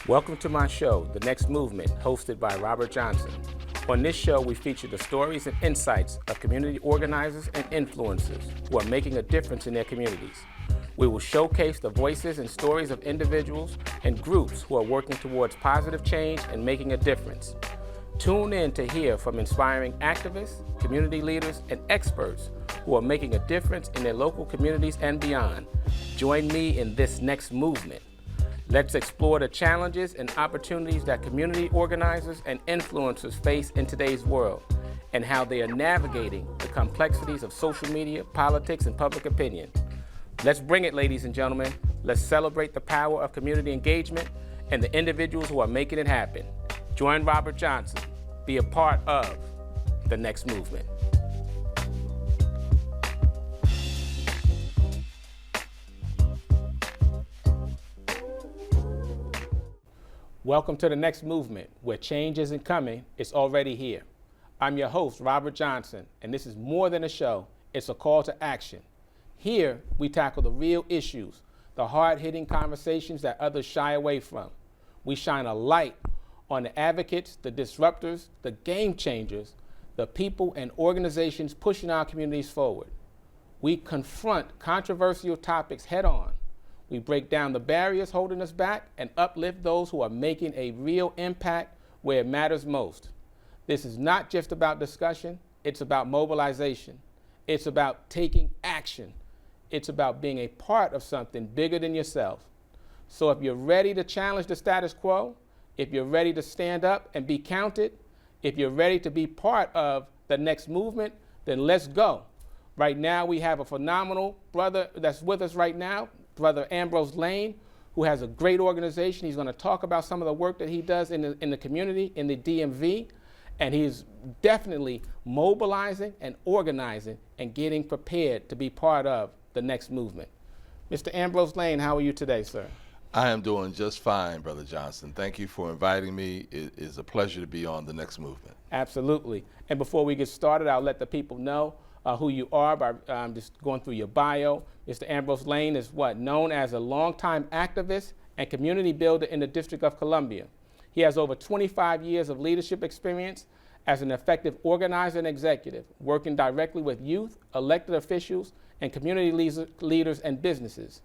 Welcome to my show, The Next Movement, hosted by Robert Johnson. On this show, we feature the stories and insights of community organizers and influencers who are making a difference in their communities. We will showcase the voices and stories of individuals and groups who are working towards positive change and making a difference. Tune in to hear from inspiring activists, community leaders, and experts who are making a difference in their local communities and beyond. Join me in this next movement. Let's explore the challenges and opportunities that community organizers and influencers face in today's world and how they are navigating the complexities of social media, politics, and public opinion. Let's bring it, ladies and gentlemen. Let's celebrate the power of community engagement and the individuals who are making it happen. Join Robert Johnson. Be a part of the next movement. Welcome to the next movement, where change isn't coming, it's already here. I'm your host, Robert Johnson, and this is more than a show, it's a call to action. Here, we tackle the real issues, the hard-hitting conversations that others shy away from. We shine a light on the advocates, the disruptors, the game changers, the people and organizations pushing our communities forward. We confront controversial topics head on. We break down the barriers holding us back and uplift those who are making a real impact where it matters most. This is not just about discussion, it's about mobilization. It's about taking action. It's about being a part of something bigger than yourself. So if you're ready to challenge the status quo, if you're ready to stand up and be counted, if you're ready to be part of the next movement, then let's go. Right now we have a phenomenal brother that's with us right now, Brother Ambrose Lane, who has a great organization. He's going to talk about some of the work that he does in the community, in the DMV, and he's definitely mobilizing and organizing and getting prepared to be part of the next movement. Mr. Ambrose Lane, how are you today, sir? I am doing just fine, Brother Johnson. Thank you for inviting me. It is a pleasure to be on the next movement. Absolutely. And before we get started, I'll let the people know who you are by just going through your bio. Mr. Ambrose Lane is known as a longtime activist and community builder in the District of Columbia. He has over 25 years of leadership experience as an effective organizer and executive, working directly with youth, elected officials, and community leaders and businesses.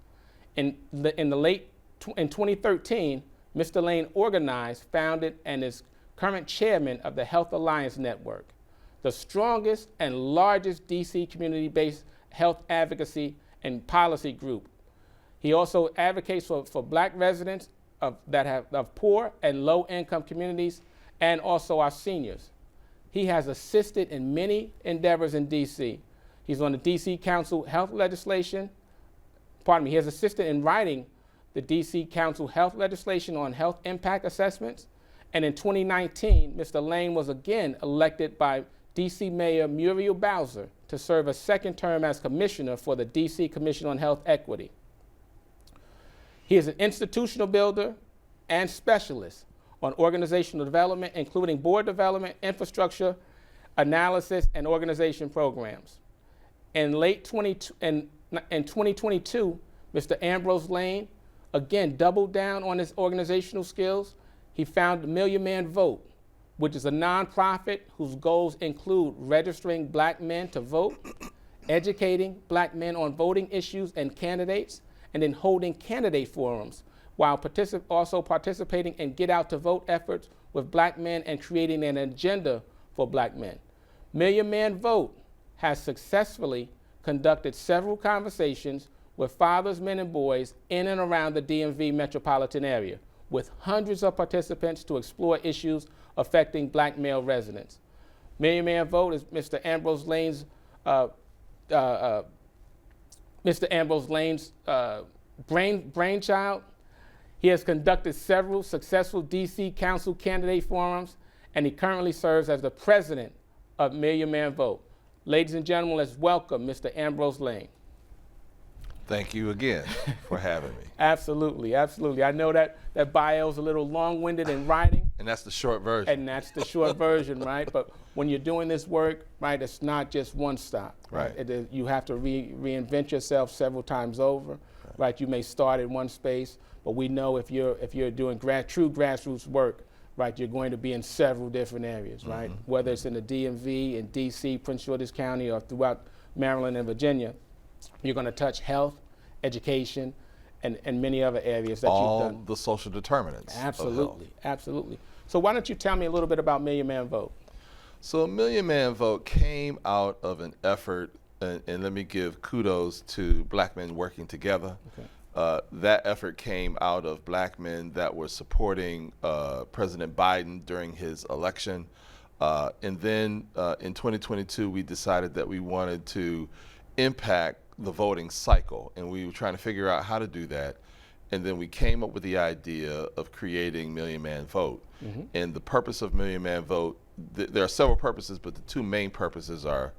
In 2013, Mr. Lane organized, founded, and is current chairman of the Health Alliance Network, the strongest and largest DC community-based health advocacy and policy group. He also advocates for Black residents of poor and low-income communities, and also our seniors. He has assisted in many endeavors in DC. He's on the DC Council Health legislation. He has assisted in writing the DC Council Health legislation on health impact assessments. And in 2019, Mr. Lane was again elected by DC Mayor Muriel Bowser to serve a second term as commissioner for the DC Commission on Health Equity. He is an institutional builder and specialist on organizational development, including board development, infrastructure, analysis, and organization programs. In 2022, Mr. Ambrose Lane again doubled down on his organizational skills. He founded Million Man Vote, which is a nonprofit whose goals include registering Black men to vote, educating Black men on voting issues and candidates, and then holding candidate forums, while also participating in get out to vote efforts with Black men and creating an agenda for Black men. Million Man Vote has successfully conducted several conversations with fathers, men, and boys in and around the DMV metropolitan area, with hundreds of participants to explore issues affecting Black male residents. Million Man Vote is Mr. Ambrose Lane's brainchild. He has conducted several successful DC Council candidate forums, and he currently serves as the president of Million Man Vote. Ladies and gentlemen, let's welcome Mr. Ambrose Lane. Thank you again for having me. Absolutely, absolutely. I know that bio is a little long-winded in writing. And that's the short version. And that's the short version, right? But when you're doing this work, right, it's not just one stop. Right. You have to reinvent yourself several times over, right? You may start in one space, but we know if you're doing true grassroots work, right, you're going to be in several different areas, right? Whether it's in the DMV, in DC, Prince George's County, or throughout Maryland and Virginia, you're going to touch health, education, and many other areas that you've done. All the social determinants. Absolutely, absolutely. So why don't you tell me a little bit about Million Man Vote? So a Million Man Vote came out of an effort, and let me give kudos to black men working together. Okay. That effort came out of black men that were supporting President Biden during his election. And then in 2022, we decided that we wanted to impact the voting cycle, and we were trying to figure out how to do that. And then we came up with the idea of creating Million Man Vote. And the purpose of Million Man Vote, there are several purposes, but the two main purposes are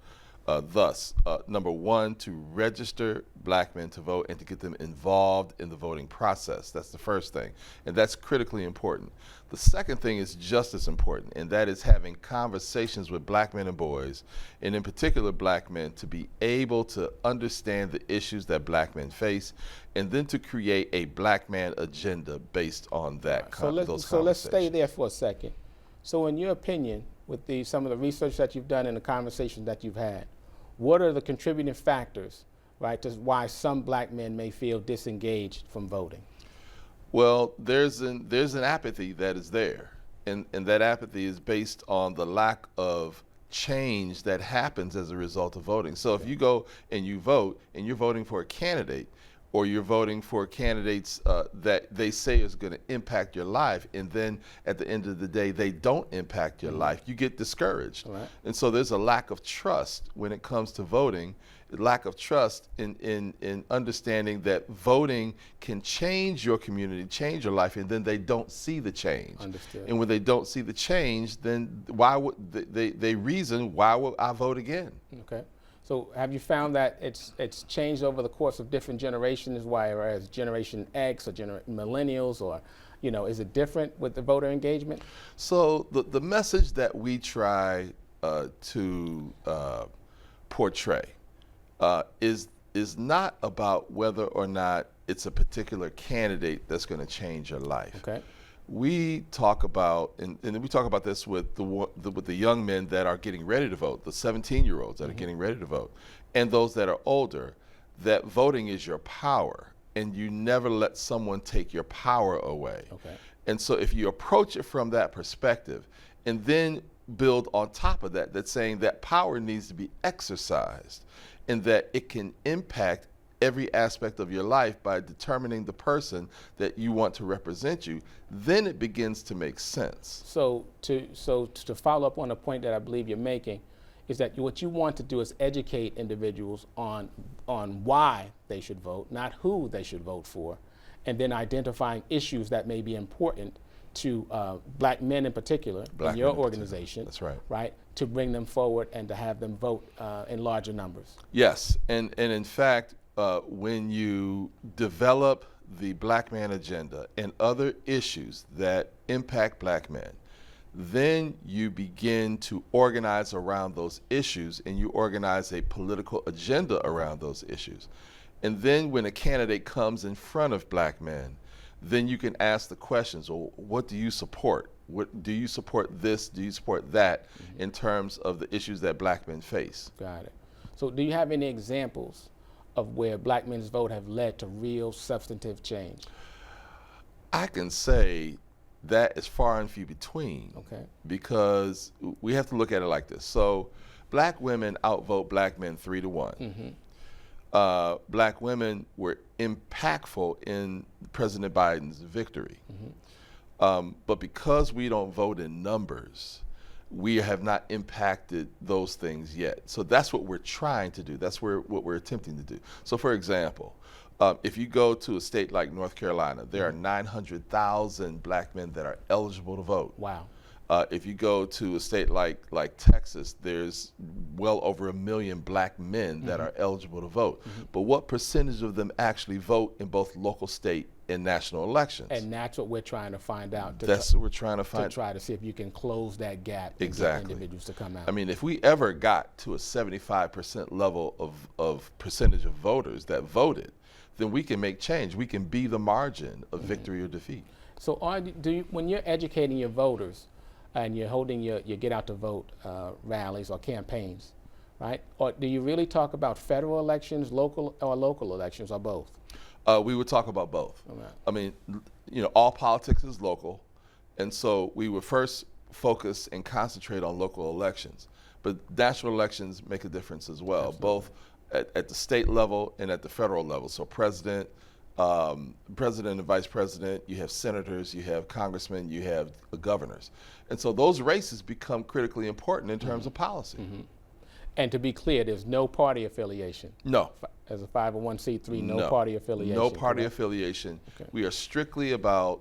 number one, to register black men to vote and to get them involved in the voting process. That's the first thing, and that's critically important. The second thing is just as important, and that is having conversations with black men and boys, and in particular black men, to be able to understand the issues that black men face, and then to create a black man agenda based on that. So let's stay there for a second. So in your opinion, with some of the research that you've done and the conversations that you've had, what are the contributing factors, right, to why some black men may feel disengaged from voting? Well, there's an apathy that is there, and that apathy is based on the lack of change that happens as a result of voting. So if you go and you vote and you're voting for a candidate, or you're voting for candidates that they say is going to impact your life, and then at the end of the day they don't impact your life, you get discouraged. Right. And so there's a lack of trust when it comes to voting, lack of trust in understanding that voting can change your community, change your life, and then they don't see the change. Understood. And when they don't see the change, then why would they reason, why will I vote again? Okay. So have you found that it's changed over the course of different generations, whereas Generation X or millennials, or, is it different with the voter engagement? So the message that we try to portray is not about whether or not it's a particular candidate that's going to change your life. Okay. We talk about, and we talk about this with the young men that are getting ready to vote, the 17-year-olds that are getting ready to vote, and those that are older, that voting is your power, and you never let someone take your power away. Okay. And so if you approach it from that perspective, and then build on top of that, that's saying that power needs to be exercised, and that it can impact every aspect of your life by determining the person that you want to represent you, then it begins to make sense. So to follow up on a point that I believe you're making, is that what you want to do is educate individuals on why they should vote, not who they should vote for, and then identifying issues that may be important to black men in particular, in your organization. That's right. Right, to bring them forward and to have them vote in larger numbers. Yes, and in fact, when you develop the Black Man Agenda and other issues that impact black men, then you begin to organize around those issues, and you organize a political agenda around those issues. And then when a candidate comes in front of black men, then you can ask the questions, well, what do you support? What, do you support this? Do you support that in terms of the issues that black men face? Got it. So do you have any examples of where black men's vote have led to real substantive change? I can say that is far and few between. Okay. Because we have to look at it like this. So black women outvote black men 3-1. Black women were impactful in President Biden's victory. But because we don't vote in numbers, we have not impacted those things yet. So that's what we're trying to do. That's what we're attempting to do. So for example, if you go to a state like North Carolina, there are 900,000 black men that are eligible to vote. Wow. If you go to a state like Texas, there's well over 1 million black men that are eligible to vote. But what percentage of them actually vote in both local, state, and national elections? And that's what we're trying to find out. That's what we're trying to find. To try to see if you can close that gap and get individuals to come out. I mean, if we ever got to a 75% level of percentage of voters that voted, then we can make change. We can be the margin of victory or defeat. So when you're educating your voters and you're holding your get out to vote rallies or campaigns, right? Or do you really talk about federal elections, local elections, or both? We would talk about both. Okay. I mean, all politics is local, and so we would first focus and concentrate on local elections. But national elections make a difference as well, Absolutely. both at the state level and at the federal level. So president and vice president, you have senators, you have congressmen, you have governors. And so those races become critically important in terms of policy. And to be clear, there's no party affiliation. No. As a 501c3, no party affiliation. No party correct? affiliation. Okay. We are strictly about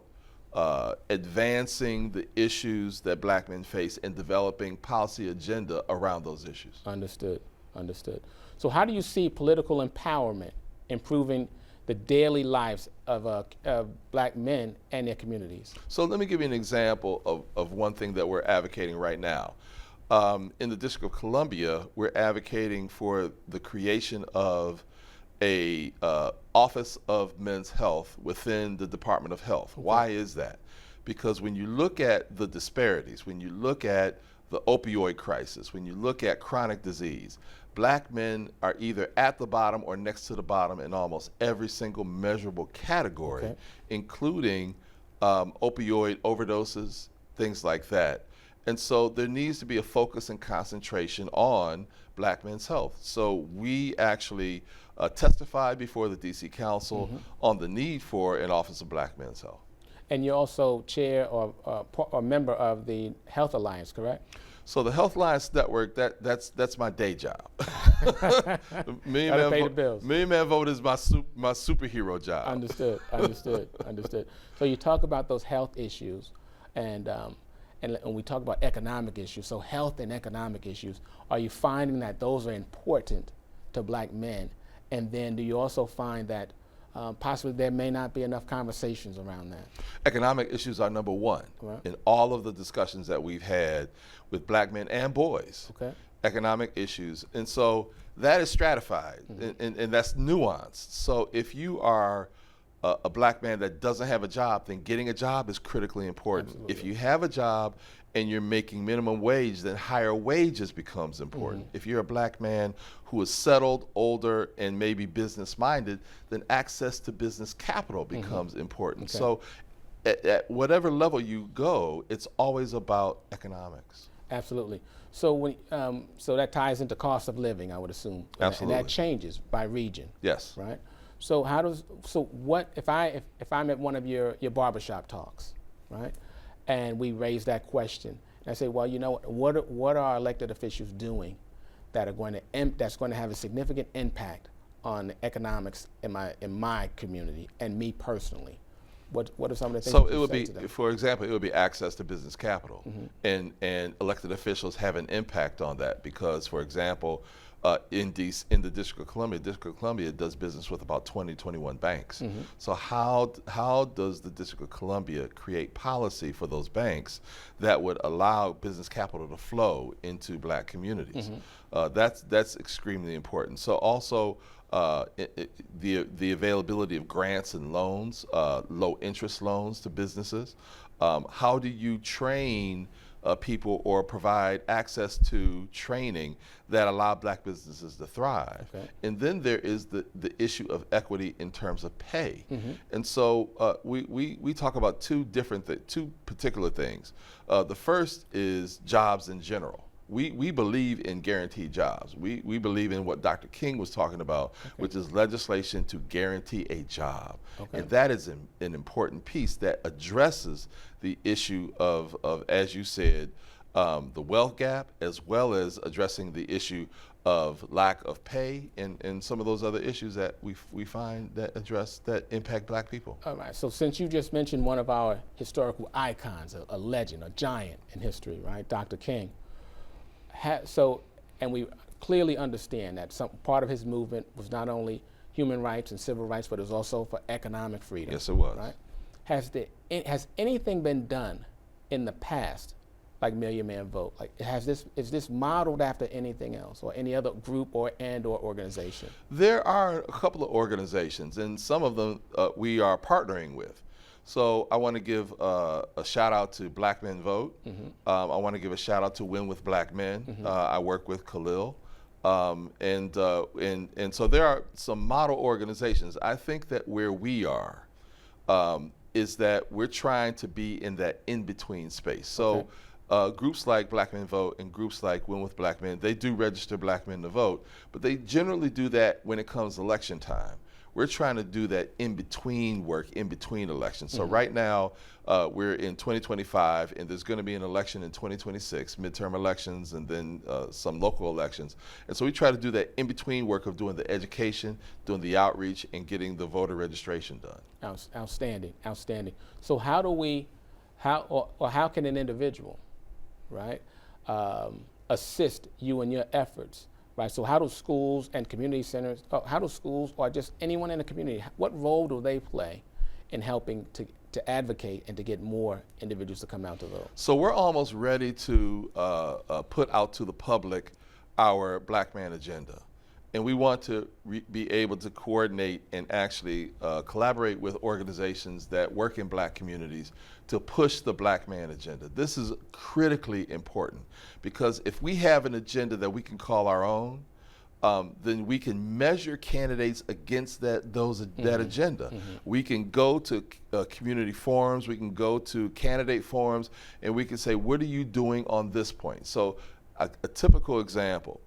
advancing the issues that black men face and developing policy agenda around those issues. Understood. So how do you see political empowerment improving the daily lives of black men and their communities? So let me give you an example of one thing that we're advocating right now. In the District of Columbia, we're advocating for the creation of a Office of Men's Health within the Department of Health. Okay. Why is that? Because when you look at the disparities, when you look at the opioid crisis, when you look at chronic disease, black men are either at the bottom or next to the bottom in almost every single measurable category, okay, including opioid overdoses, things like that. And so there needs to be a focus and concentration on black men's health. So we actually testified before the DC Council on the need for an Office of Black Men's Health. And you're also chair or member of the Health Alliance, correct? So the Health Alliance Network, that's my day job. Million Man Vote is my superhero job. Understood. So you talk about those health issues, and we talk about economic issues. So health and economic issues, are you finding that those are important to black men? And then do you also find that possibly there may not be enough conversations around that? Economic issues are number one in all of the discussions that we've had with black men and boys. Okay. Economic issues. And so that is stratified and that's nuanced. So if you are a black man that doesn't have a job, then getting a job is critically important. Absolutely. If you have a job and you're making minimum wage, then higher wages becomes important. If you're a black man who is settled, older, and maybe business-minded, then access to business capital becomes important. Okay. So at whatever level you go, it's always about economics. Absolutely. So so that ties into cost of living, I would assume. Absolutely. And that changes by region. Yes. Right? So what if I'm at one of your barbershop talks, right? And we raise that question, and I say, well, you know what are our elected officials doing that's going to have a significant impact on the economics in my community and me personally? What are some of the things? So it would be, for example, it would be access to business capital, and elected officials have an impact on that because, for example, in the District of Columbia does business with about 21 banks. So how does the District of Columbia create policy for those banks that would allow business capital to flow into black communities? That's extremely important. So also the availability of grants and loans, low interest loans to businesses. How do you train people or provide access to training that allow black businesses to thrive? Okay. And then there is the issue of equity in terms of pay. And so we talk about two particular things. The first is jobs in general. We believe in guaranteed jobs. We believe in what Dr. King was talking about, which is legislation to guarantee a job. And that is an important piece that addresses the issue of as you said, the wealth gap, as well as addressing the issue of lack of pay and some of those other issues that we find that impact black people. All right, so since you just mentioned one of our historical icons, a legend, a giant in history, right, Dr. King. And we clearly understand that some part of his movement was not only human rights and civil rights, but it was also for economic freedom. Yes, it was. Right? Has anything been done in the past like Million Man Vote? Like, is this modeled after anything else or any other group or organization? There are a couple of organizations, and some of them we are partnering with. So I want to give a shout out to Black Men Vote. I want to give a shout out to Win with Black Men. I work with Khalil. And so there are some model organizations. I think that where we are is that we're trying to be in that in-between space. So groups like Black Men Vote and groups like Win with Black Men, they do register Black men to vote, but they generally do that when it comes election time. We're trying to do that in-between work, in between elections. So right now, we're in 2025, and there's going to be an election in 2026, midterm elections, and then some local elections. And so we try to do that in-between work of doing the education, doing the outreach, and getting the voter registration done. Outstanding, outstanding. So how can an individual, right, assist you in your efforts? Right, so how do schools and community centers, how do schools or just anyone in the community, what role do they play in helping to advocate and to get more individuals to come out to vote? So we're almost ready to put out to the public our Black Man agenda. And we want to be able to coordinate and actually collaborate with organizations that work in Black communities to push the Black Man agenda. This is critically important because if we have an agenda that we can call our own, then we can measure candidates against that agenda. We can go to community forums, we can go to candidate forums, and we can say, what are you doing on this point? So a typical example,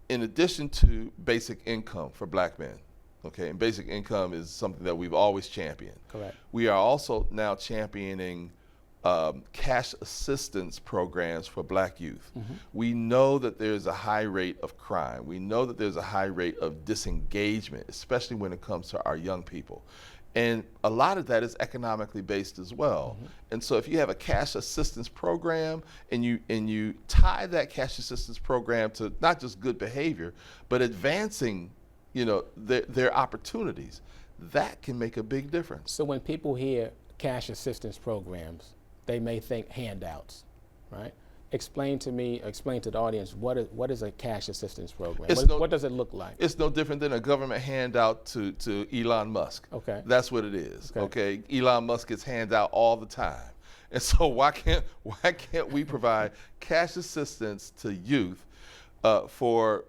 in addition to basic income for Black men, okay, and basic income is something that we've always championed. Correct. We are also now championing cash assistance programs for Black youth. We know that there's a high rate of crime. We know that there's a high rate of disengagement, especially when it comes to our young people. And a lot of that is economically based as well. And so if you have a cash assistance program and you tie that cash assistance program to not just good behavior, but advancing, their opportunities, that can make a big difference. So when people hear cash assistance programs, they may think handouts, right? Explain to the audience, what is a cash assistance program? What does it look like? It's no different than a government handout to Elon Musk. Okay. That's what it is. Okay. Elon Musk gets handout all the time. And so why can't we provide cash assistance to youth for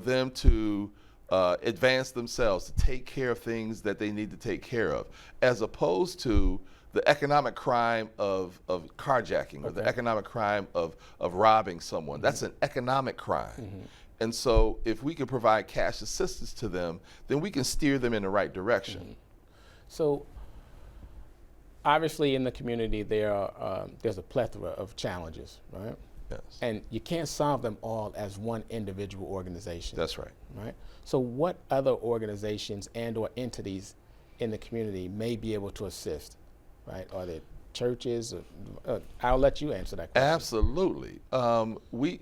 them to advance themselves, to take care of things that they need to take care of, as opposed to the economic crime of carjacking or the economic crime of robbing someone. That's an economic crime. And so if we can provide cash assistance to them, then we can steer them in the right direction. So obviously in the community there's a plethora of challenges, right? Yes. And you can't solve them all as one individual organization. That's right. Right? So what other organizations and or entities in the community may be able to assist? Right? Are there churches? I'll let you answer that question. Absolutely.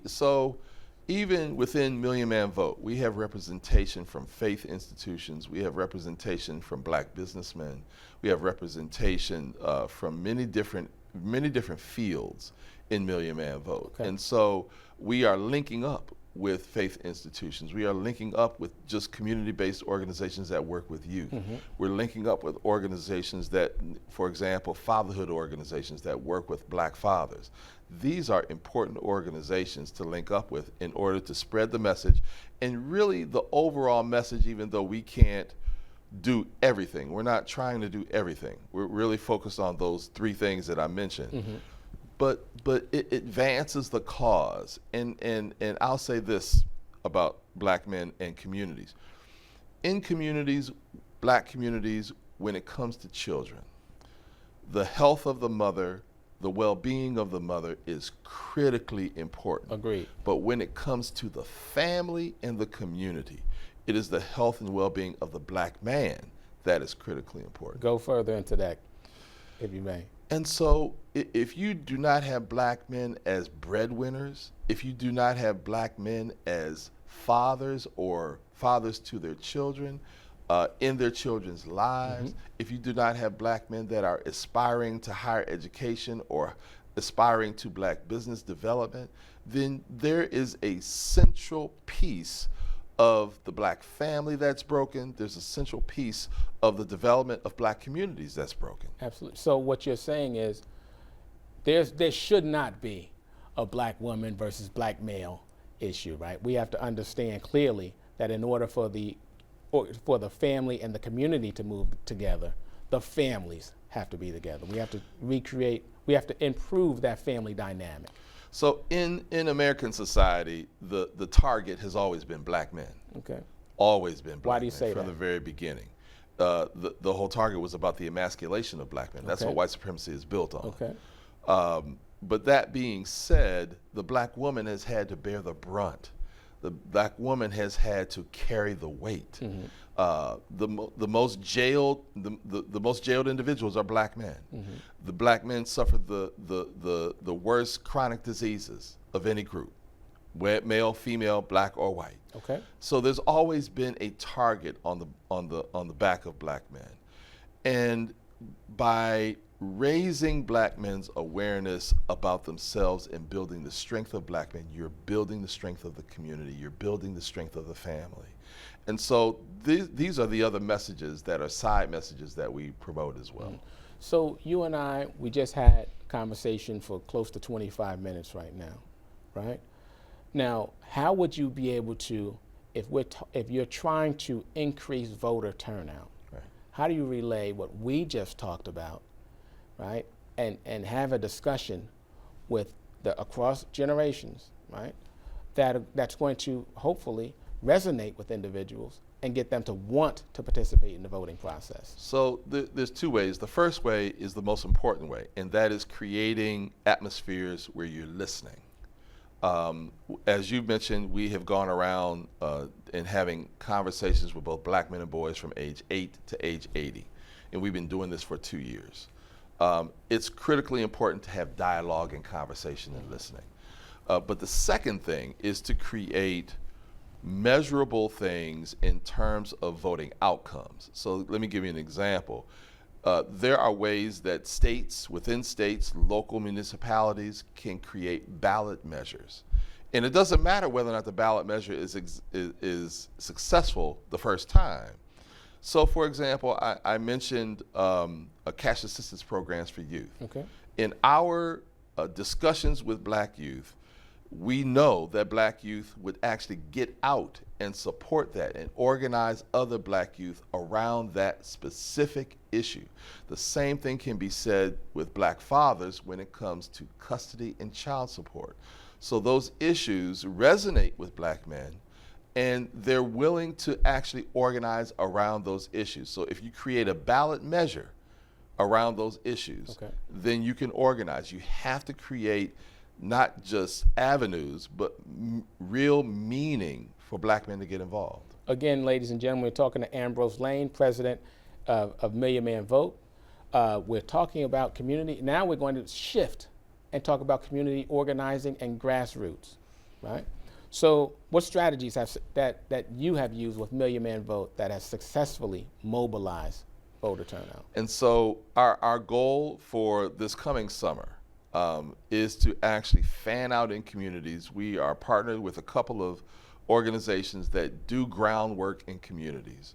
So even within Million Man Vote, we have representation from faith institutions. We have representation from Black businessmen. We have representation from many different fields in Million Man Vote. Okay. And so we are linking up with faith institutions. We are linking up with just community-based organizations that work with youth. We're linking up with organizations that, for example, fatherhood organizations that work with Black fathers. These are important organizations to link up with in order to spread the message, and really the overall message, even though we can't do everything. We're not trying to do everything. We're really focused on those three things that I mentioned. But it advances the cause. And I'll say this about Black men and communities. In communities, Black communities, when it comes to children, the health of the mother, the well-being of the mother is critically important. Agreed. But when it comes to the family and the community, it is the health and well-being of the Black man that is critically important. Go further into that, if you may. And so if you do not have Black men as breadwinners, if you do not have Black men as fathers or fathers to their children, in their children's lives, if you do not have Black men that are aspiring to higher education or aspiring to black business development, then there is a central piece of the black family that's broken. There's a central piece of the development of black communities that's broken. Absolutely. So what you're saying is there should not be a black woman versus black male issue, right? We have to understand clearly that in order for the family and the community to move together, the families have to be together. We have to we have to improve that family dynamic. So in American society, the target has always been black men. Okay. Always been black Why do you men say from that? the very beginning. The whole target was about the emasculation of black men. That's Okay. what white supremacy is built on. Okay. But that being said, the black woman has had to bear the brunt. The black woman has had to carry the weight. The most jailed individuals are black men. The black men suffer the worst chronic diseases of any group, male, female, black or white. Okay. So there's always been a target on the back of black men, and by raising black men's awareness about themselves and building the strength of black men, you're building the strength of the community, you're building the strength of the family. And so these are the other messages that are side messages that we promote as well. So you and I, we just had a conversation for close to 25 minutes right now, right? Now, how would you be able to, if you're trying to increase voter turnout, Right. how do you relay what we just talked about, right? And have a discussion with across generations, right? That's going to hopefully resonate with individuals and get them to want to participate in the voting process. So there's two ways. The first way is the most important way, and that is creating atmospheres where you're listening. As you mentioned, we have gone around and having conversations with both black men and boys from age 8 to age 80, and we've been doing this for 2 years. It's critically important to have dialogue and conversation and listening. But the second thing is to create measurable things in terms of voting outcomes. So let me give you an example. There are ways that within states, local municipalities can create ballot measures. And it doesn't matter whether or not the ballot measure is successful the first time. So for example, I mentioned cash assistance programs for youth. Okay. In our discussions with black youth, we know that black youth would actually get out and support that and organize other black youth around that specific issue. The same thing can be said with black fathers when it comes to custody and child support. So those issues resonate with black men, and they're willing to actually organize around those issues. So if you create a ballot measure around those issues, Okay. then you can organize. You have to create not just avenues, but real meaning for black men to get involved. Again, ladies and gentlemen, we're talking to Ambrose Lane, president of Million Man Vote. We're talking about community. Now we're going to shift and talk about community organizing and grassroots, right? So what strategies that you have used with Million Man Vote that has successfully mobilized voter turnout? And so our goal for this coming summer is to actually fan out in communities. We are partnered with a couple of organizations that do groundwork in communities,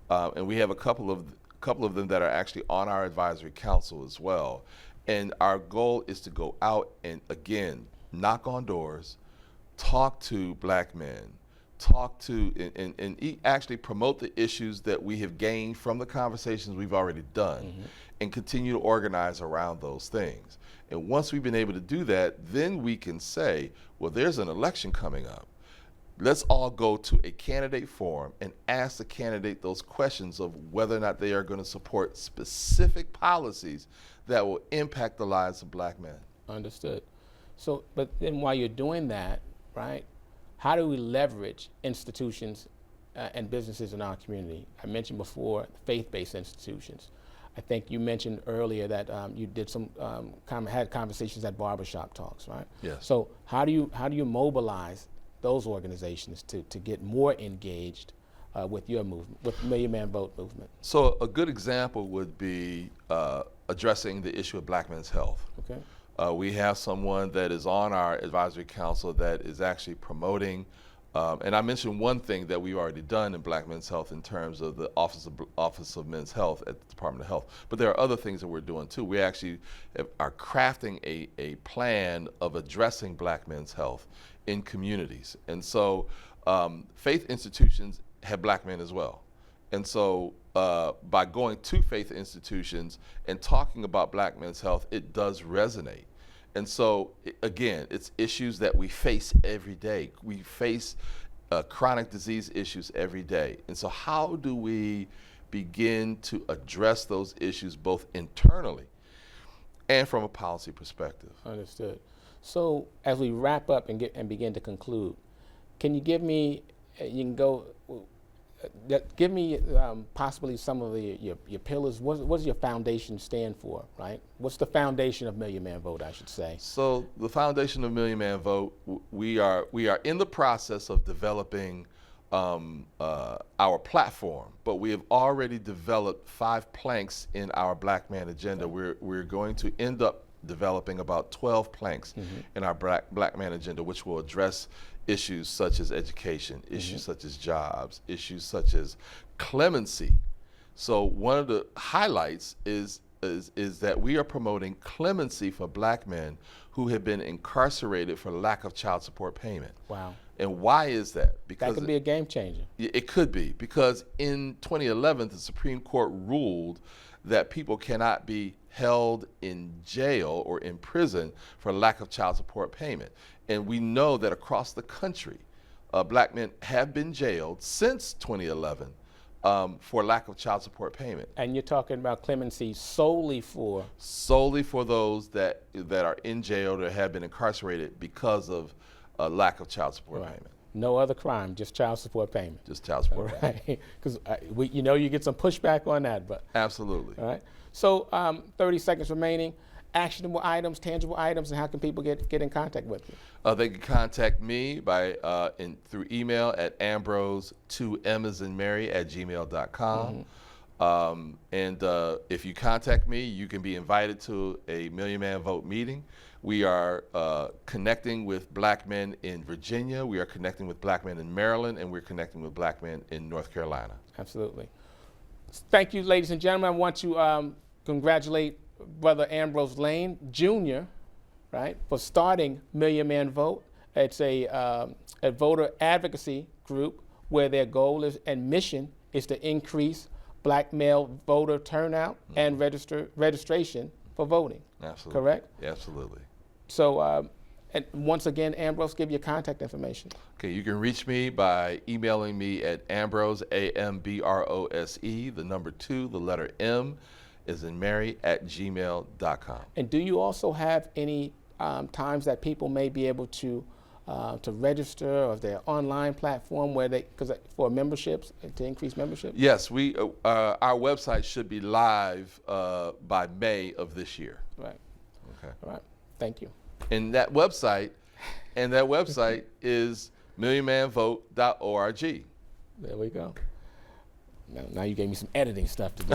and we have a couple of them that are actually on our advisory council as well. And our goal is to go out and again knock on doors, talk to black men, actually promote the issues that we have gained from the conversations we've already done, and continue to organize around those things. And once we've been able to do that, then we can say, well, there's an election coming up. Let's all go to a candidate forum and ask the candidate those questions of whether or not they are going to support specific policies that will impact the lives of black men. Understood. So, but then while you're doing that, right, how do we leverage institutions and businesses in our community? I mentioned before faith-based institutions. I think you mentioned earlier that you did some had conversations at barbershop talks, right? Yes. So how do you mobilize those organizations to get more engaged with your movement, with Million Man Vote movement? So a good example would be addressing the issue of black men's health. Okay. We have someone that is on our advisory council that is actually promoting, and I mentioned one thing that we've already done in Black Men's Health in terms of the Office of Men's Health at the Department of Health. But there are other things that we're doing too. We actually are crafting a plan of addressing Black men's health in communities. And so faith institutions have Black men as well. And so by going to faith institutions and talking about Black men's health, it does resonate. And so, again, it's issues that we face every day. We face chronic disease issues every day. And so how do we begin to address those issues both internally and from a policy perspective? Understood. So as we wrap up and begin to conclude, can you give me, give me possibly some of your pillars. What does your foundation stand for, right? What's the foundation of Million Man Vote, I should say? So the foundation of Million Man Vote, we are in the process of developing our platform, but we have already developed 5 planks in our Black Man agenda. We're going to end up developing about 12 planks in our Black Man agenda, which will address issues such as education, issues such as jobs, issues such as clemency. So one of the highlights is that we are promoting clemency for Black men who have been incarcerated for lack of child support payment. Wow. And why is that? Because that could be a game changer. It could be, because in 2011, the Supreme Court ruled that people cannot be held in jail or in prison for lack of child support payment. And we know that across the country, Black men have been jailed since 2011 for lack of child support payment. And you're talking about clemency solely for? Solely for those that are in jail or have been incarcerated because of lack of child support payment. No other crime, just child support payment. Just child support payment. Right, because you get some pushback on that, but. Absolutely. All right, so 30 seconds remaining. Actionable items, tangible items, and how can people get in contact with you? They can contact me through email at ambrose2m@gmail.com. And if you contact me, you can be invited to a Million Man Vote meeting. We are connecting with Black men in Virginia, we are connecting with Black men in Maryland, and we're connecting with Black men in North Carolina. Absolutely. Thank you, ladies and gentlemen. I want to congratulate Brother Ambrose Lane Jr., right, for starting Million Man Vote. It's a voter advocacy group where their goal and mission is to increase Black male voter turnout and registration for voting. Absolutely. Correct? Absolutely. So, and once again, Ambrose, give your contact information. Okay, you can reach me by emailing me at Ambrose, AMBROSE, the number 2, the letter M, is in Mary, @gmail.com. And do you also have any times that people may be able to register, or their online platform where for memberships, to increase membership? Yes, our website should be live by May of this year. Right. Okay. All right. Thank you. And that website is millionmanvote.org. There we go. Now you gave me some editing stuff to do.